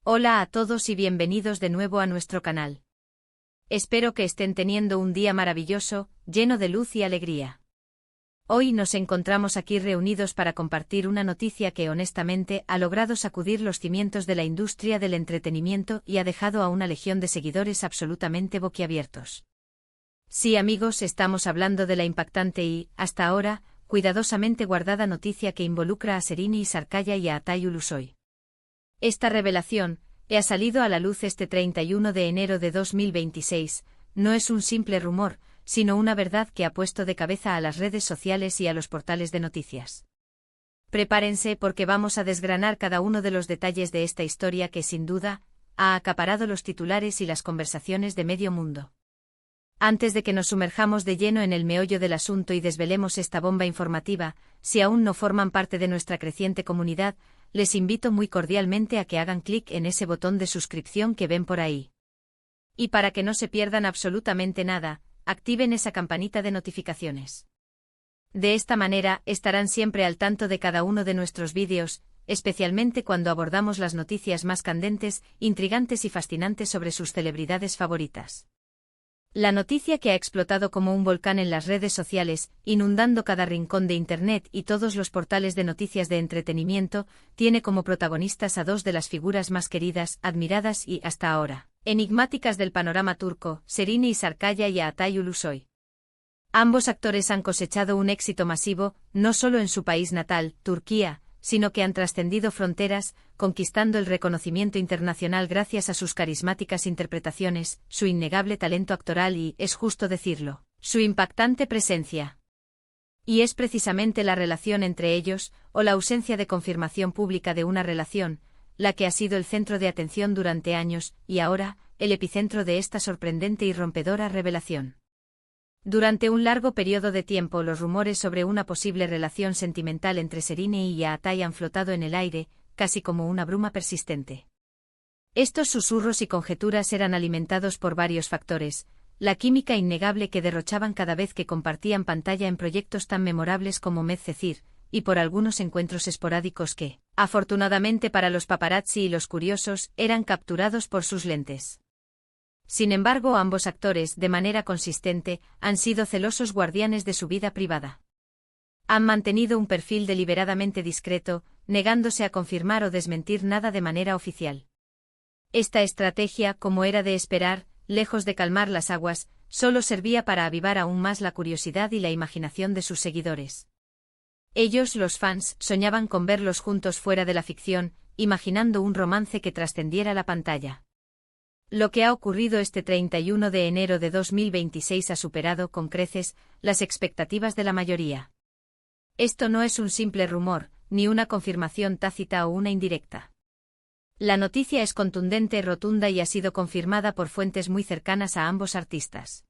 Hola a todos y bienvenidos de nuevo a nuestro canal. Espero que estén teniendo un día maravilloso, lleno de luz y alegría. Hoy nos encontramos aquí reunidos para compartir una noticia que honestamente ha logrado sacudir los cimientos de la industria del entretenimiento y ha dejado a una legión de seguidores absolutamente boquiabiertos. Sí, amigos, estamos hablando de la impactante y, hasta ahora, cuidadosamente guardada noticia que involucra a Serrini Sarkaya y a Atay Ulusoy. Esta revelación, que ha salido a la luz este 31 de enero de 2026, no es un simple rumor, sino una verdad que ha puesto de cabeza a las redes sociales y a los portales de noticias. Prepárense porque vamos a desgranar cada uno de los detalles de esta historia que, sin duda, ha acaparado los titulares y las conversaciones de medio mundo. Antes de que nos sumerjamos de lleno en el meollo del asunto y desvelemos esta bomba informativa, si aún no forman parte de nuestra creciente comunidad, les invito muy cordialmente a que hagan clic en ese botón de suscripción que ven por ahí. Y para que no se pierdan absolutamente nada, activen esa campanita de notificaciones. De esta manera estarán siempre al tanto de cada uno de nuestros vídeos, especialmente cuando abordamos las noticias más candentes, intrigantes y fascinantes sobre sus celebridades favoritas. La noticia que ha explotado como un volcán en las redes sociales, inundando cada rincón de Internet y todos los portales de noticias de entretenimiento, tiene como protagonistas a dos de las figuras más queridas, admiradas y, hasta ahora, enigmáticas del panorama turco, Serrini Sarkaya y a Atay Ulusoy. Ambos actores han cosechado un éxito masivo, no solo en su país natal, Turquía, sino que han trascendido fronteras, conquistando el reconocimiento internacional gracias a sus carismáticas interpretaciones, su innegable talento actoral y, es justo decirlo, su impactante presencia. Y es precisamente la relación entre ellos, o la ausencia de confirmación pública de una relación, la que ha sido el centro de atención durante años, y ahora, el epicentro de esta sorprendente y rompedora revelación. Durante un largo periodo de tiempo los rumores sobre una posible relación sentimental entre Serrini y Atay han flotado en el aire, casi como una bruma persistente. Estos susurros y conjeturas eran alimentados por varios factores: la química innegable que derrochaban cada vez que compartían pantalla en proyectos tan memorables como Medcezir, y por algunos encuentros esporádicos que, afortunadamente para los paparazzi y los curiosos, eran capturados por sus lentes. Sin embargo, ambos actores, de manera consistente, han sido celosos guardianes de su vida privada. Han mantenido un perfil deliberadamente discreto, negándose a confirmar o desmentir nada de manera oficial. Esta estrategia, como era de esperar, lejos de calmar las aguas, solo servía para avivar aún más la curiosidad y la imaginación de sus seguidores. Ellos, los fans, soñaban con verlos juntos fuera de la ficción, imaginando un romance que trascendiera la pantalla. Lo que ha ocurrido este 31 de enero de 2026 ha superado con creces las expectativas de la mayoría. Esto no es un simple rumor, ni una confirmación tácita o una indirecta. La noticia es contundente, rotunda y ha sido confirmada por fuentes muy cercanas a ambos artistas.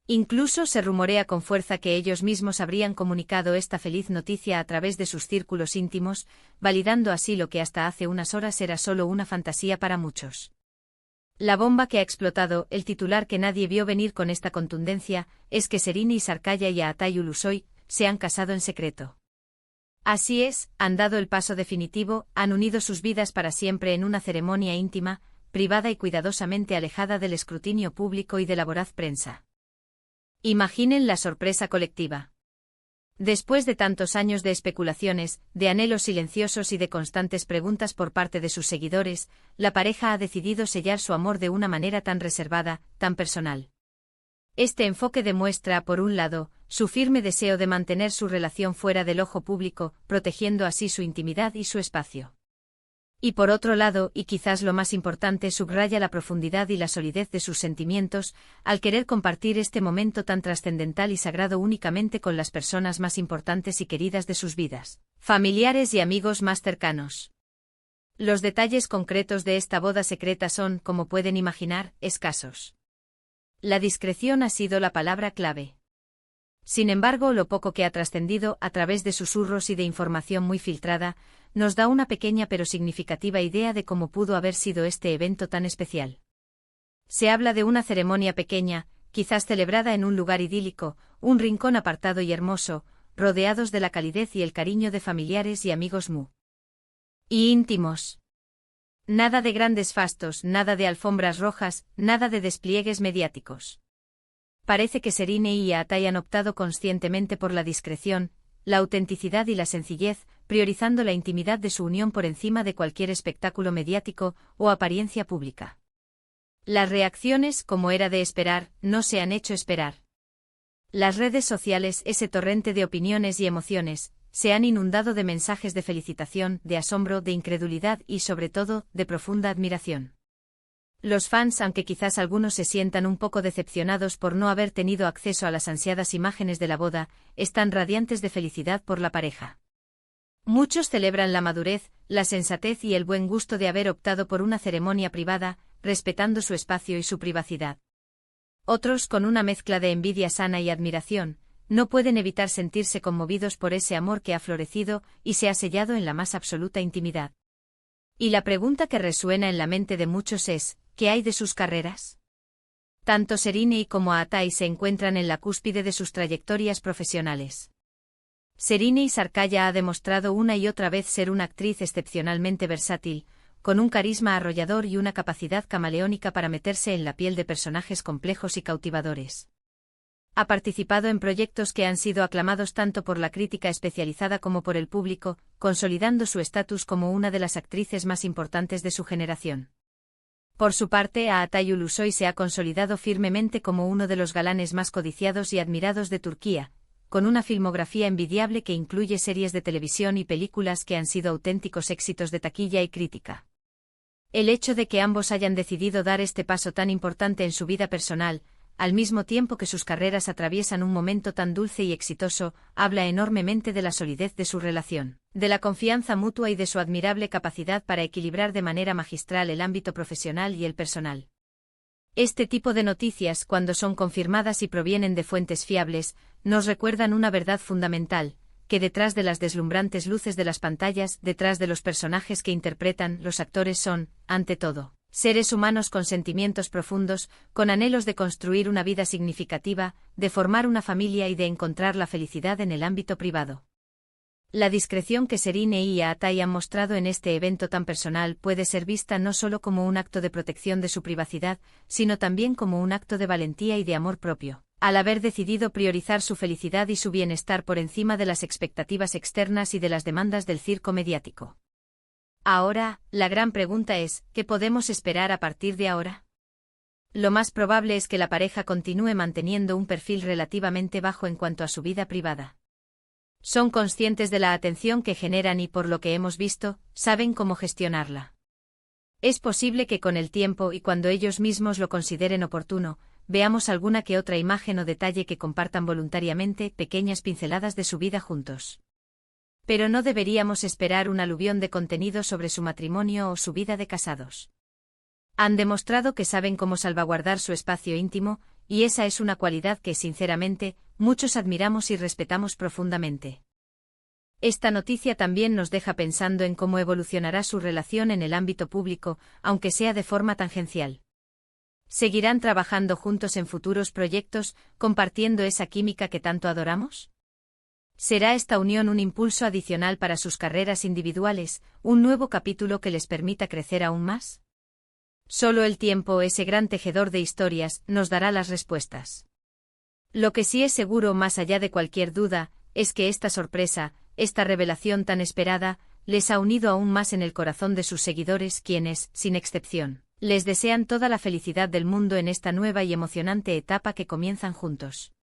Incluso se rumorea con fuerza que ellos mismos habrían comunicado esta feliz noticia a través de sus círculos íntimos, validando así lo que hasta hace unas horas era solo una fantasía para muchos. La bomba que ha explotado, el titular que nadie vio venir con esta contundencia, es que Serrini Sarkaya y Atay Ulusoy se han casado en secreto. Así es, han dado el paso definitivo, han unido sus vidas para siempre en una ceremonia íntima, privada y cuidadosamente alejada del escrutinio público y de la voraz prensa. Imaginen la sorpresa colectiva. Después de tantos años de especulaciones, de anhelos silenciosos y de constantes preguntas por parte de sus seguidores, la pareja ha decidido sellar su amor de una manera tan reservada, tan personal. Este enfoque demuestra, por un lado, su firme deseo de mantener su relación fuera del ojo público, protegiendo así su intimidad y su espacio. Y por otro lado, y quizás lo más importante, subraya la profundidad y la solidez de sus sentimientos, al querer compartir este momento tan trascendental y sagrado únicamente con las personas más importantes y queridas de sus vidas, familiares y amigos más cercanos. Los detalles concretos de esta boda secreta son, como pueden imaginar, escasos. La discreción ha sido la palabra clave. Sin embargo, lo poco que ha trascendido, a través de susurros y de información muy filtrada, nos da una pequeña pero significativa idea de cómo pudo haber sido este evento tan especial. Se habla de una ceremonia pequeña, quizás celebrada en un lugar idílico, un rincón apartado y hermoso, rodeados de la calidez y el cariño de familiares y amigos muy íntimos. Nada de grandes fastos, nada de alfombras rojas, nada de despliegues mediáticos. Parece que Serine y Atai han optado conscientemente por la discreción, la autenticidad y la sencillez, priorizando la intimidad de su unión por encima de cualquier espectáculo mediático o apariencia pública. Las reacciones, como era de esperar, no se han hecho esperar. Las redes sociales, ese torrente de opiniones y emociones, se han inundado de mensajes de felicitación, de asombro, de incredulidad y, sobre todo, de profunda admiración. Los fans, aunque quizás algunos se sientan un poco decepcionados por no haber tenido acceso a las ansiadas imágenes de la boda, están radiantes de felicidad por la pareja. Muchos celebran la madurez, la sensatez y el buen gusto de haber optado por una ceremonia privada, respetando su espacio y su privacidad. Otros, con una mezcla de envidia sana y admiración, no pueden evitar sentirse conmovidos por ese amor que ha florecido y se ha sellado en la más absoluta intimidad. Y la pregunta que resuena en la mente de muchos es, ¿qué hay de sus carreras? Tanto Serine como Atai se encuentran en la cúspide de sus trayectorias profesionales. Serine Sarkaya ha demostrado una y otra vez ser una actriz excepcionalmente versátil, con un carisma arrollador y una capacidad camaleónica para meterse en la piel de personajes complejos y cautivadores. Ha participado en proyectos que han sido aclamados tanto por la crítica especializada como por el público, consolidando su estatus como una de las actrices más importantes de su generación. Por su parte, Atai Ulusoy se ha consolidado firmemente como uno de los galanes más codiciados y admirados de Turquía, con una filmografía envidiable que incluye series de televisión y películas que han sido auténticos éxitos de taquilla y crítica. El hecho de que ambos hayan decidido dar este paso tan importante en su vida personal, al mismo tiempo que sus carreras atraviesan un momento tan dulce y exitoso, habla enormemente de la solidez de su relación, de la confianza mutua y de su admirable capacidad para equilibrar de manera magistral el ámbito profesional y el personal. Este tipo de noticias, cuando son confirmadas y provienen de fuentes fiables, nos recuerdan una verdad fundamental, que detrás de las deslumbrantes luces de las pantallas, detrás de los personajes que interpretan, los actores son, ante todo, seres humanos con sentimientos profundos, con anhelos de construir una vida significativa, de formar una familia y de encontrar la felicidad en el ámbito privado. La discreción que Serine y Atai han mostrado en este evento tan personal puede ser vista no solo como un acto de protección de su privacidad, sino también como un acto de valentía y de amor propio, al haber decidido priorizar su felicidad y su bienestar por encima de las expectativas externas y de las demandas del circo mediático. Ahora, la gran pregunta es, ¿qué podemos esperar a partir de ahora? Lo más probable es que la pareja continúe manteniendo un perfil relativamente bajo en cuanto a su vida privada. Son conscientes de la atención que generan y, por lo que hemos visto, saben cómo gestionarla. Es posible que con el tiempo y cuando ellos mismos lo consideren oportuno, veamos alguna que otra imagen o detalle que compartan voluntariamente, pequeñas pinceladas de su vida juntos. Pero no deberíamos esperar un aluvión de contenido sobre su matrimonio o su vida de casados. Han demostrado que saben cómo salvaguardar su espacio íntimo, y esa es una cualidad que, sinceramente, muchos admiramos y respetamos profundamente. Esta noticia también nos deja pensando en cómo evolucionará su relación en el ámbito público, aunque sea de forma tangencial. ¿Seguirán trabajando juntos en futuros proyectos, compartiendo esa química que tanto adoramos? ¿Será esta unión un impulso adicional para sus carreras individuales, un nuevo capítulo que les permita crecer aún más? Solo el tiempo, ese gran tejedor de historias, nos dará las respuestas. Lo que sí es seguro, más allá de cualquier duda, es que esta sorpresa, esta revelación tan esperada, les ha unido aún más en el corazón de sus seguidores, quienes, sin excepción, les desean toda la felicidad del mundo en esta nueva y emocionante etapa que comienzan juntos.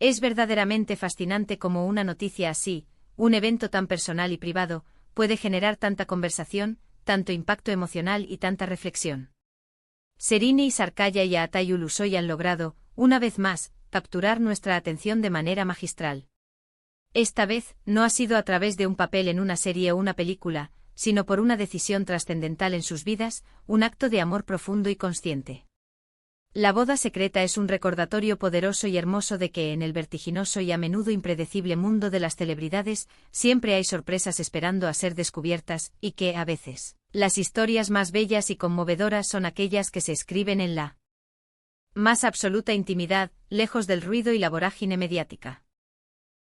Es verdaderamente fascinante cómo una noticia así, un evento tan personal y privado, puede generar tanta conversación, tanto impacto emocional y tanta reflexión. Serine Sarkaya y Atai Ulusoy han logrado, una vez más, capturar nuestra atención de manera magistral. Esta vez, no ha sido a través de un papel en una serie o una película, sino por una decisión trascendental en sus vidas, un acto de amor profundo y consciente. La boda secreta es un recordatorio poderoso y hermoso de que en el vertiginoso y a menudo impredecible mundo de las celebridades siempre hay sorpresas esperando a ser descubiertas, y que, a veces, las historias más bellas y conmovedoras son aquellas que se escriben en la más absoluta intimidad, lejos del ruido y la vorágine mediática.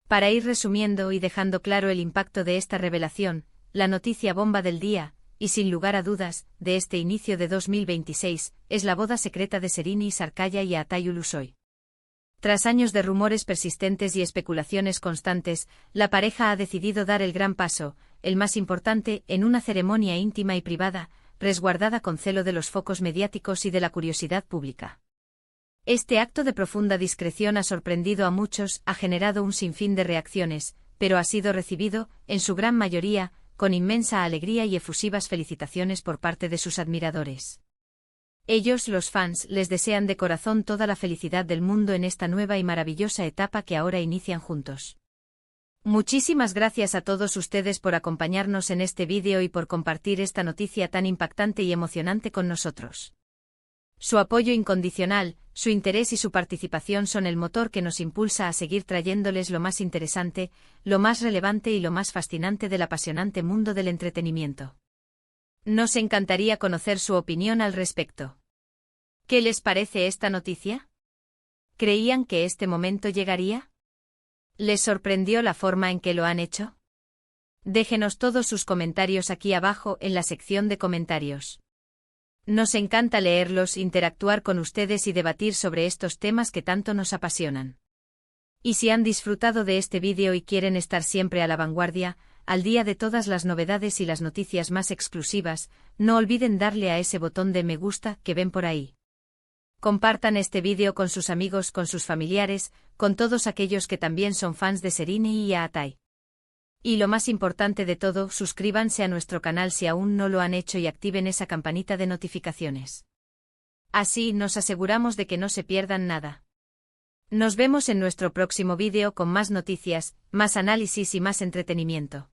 Para ir resumiendo y dejando claro el impacto de esta revelación, la noticia bomba del día, y sin lugar a dudas, de este inicio de 2026, es la boda secreta de Serrini Sarkaya y Atay Ulusoy. Tras años de rumores persistentes y especulaciones constantes, la pareja ha decidido dar el gran paso, el más importante, en una ceremonia íntima y privada, resguardada con celo de los focos mediáticos y de la curiosidad pública. Este acto de profunda discreción ha sorprendido a muchos, ha generado un sinfín de reacciones, pero ha sido recibido, en su gran mayoría, con inmensa alegría y efusivas felicitaciones por parte de sus admiradores. Ellos, los fans, les desean de corazón toda la felicidad del mundo en esta nueva y maravillosa etapa que ahora inician juntos. Muchísimas gracias a todos ustedes por acompañarnos en este vídeo y por compartir esta noticia tan impactante y emocionante con nosotros. Su apoyo incondicional, su interés y su participación son el motor que nos impulsa a seguir trayéndoles lo más interesante, lo más relevante y lo más fascinante del apasionante mundo del entretenimiento. Nos encantaría conocer su opinión al respecto. ¿Qué les parece esta noticia? ¿Creían que este momento llegaría? ¿Les sorprendió la forma en que lo han hecho? Déjenos todos sus comentarios aquí abajo en la sección de comentarios. Nos encanta leerlos, interactuar con ustedes y debatir sobre estos temas que tanto nos apasionan. Y si han disfrutado de este vídeo y quieren estar siempre a la vanguardia, al día de todas las novedades y las noticias más exclusivas, no olviden darle a ese botón de me gusta que ven por ahí. Compartan este vídeo con sus amigos, con sus familiares, con todos aquellos que también son fans de Serrini y Atay. Y lo más importante de todo, suscríbanse a nuestro canal si aún no lo han hecho y activen esa campanita de notificaciones. Así nos aseguramos de que no se pierdan nada. Nos vemos en nuestro próximo vídeo con más noticias, más análisis y más entretenimiento.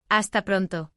Hasta pronto.